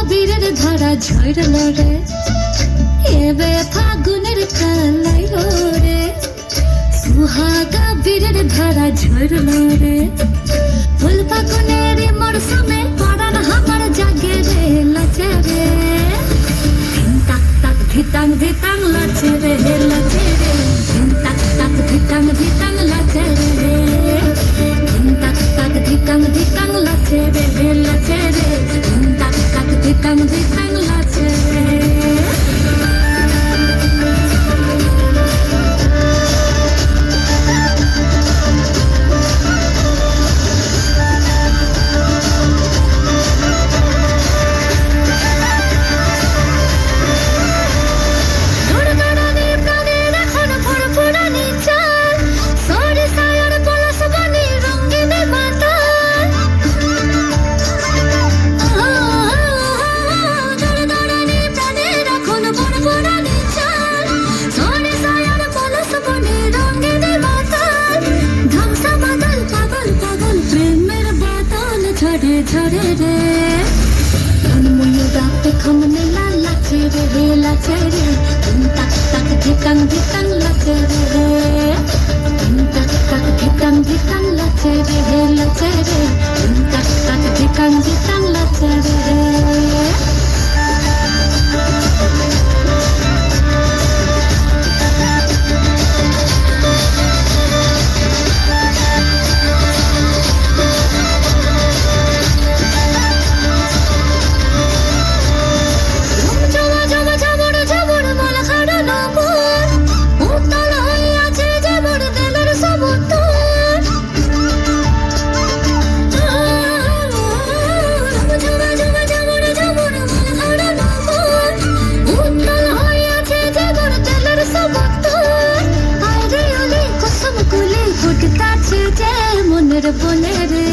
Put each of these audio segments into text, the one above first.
বীরের ধারা ঝরল রে, এবে ফাগুনের কালাইল রে। সুহাগা বীরের ধারা ঝরল রে, ফুল ফাগুনের মরশুমে পরাণ হামার জাগে রে লাচে রে। ধিন তাক তাক ধিতাং ধিতাং লাচে রে লাচে রে। ধিন তাক তাক ধিতাং ধিতাং লাচে রে। ধিন তাক তাক ধিতাং ধিতাং লাচে রে লাচে রে। ধিন তাক তাক ধিতাং ধিতাং লাচে রে। ঝরে রে ময়ূরা পেখমনে লাচে রে লাচে রে। ধিন তাক তাক ধিতাং ধিতাং লাচে রে। ধিন তাক তাক ধিতাং ধিতাং লাচে রে লাচে রে। ধিন তাক তাক ধিতাং ধিতাং লাচে রে। বনে রে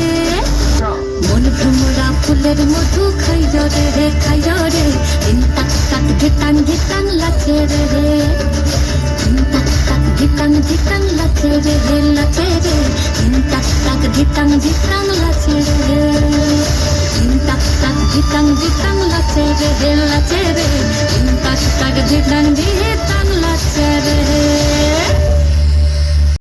মন ভ্রমরা ফুলের মধু খাইল রে খাইল রে। ধিন তাক তাক ধিতাং ধিতাং লাচে রে। ধিন তাক তাক ধিতাং ধিতাং লাচে রে লাচে রে। ধিন তাক তাক ধিতাং ধিতাং লাচে রে। ধিন তাক তাক ধিতাং ধিতাং লাচে রে লাচে রে। ধিন তাক তাক ধিতাং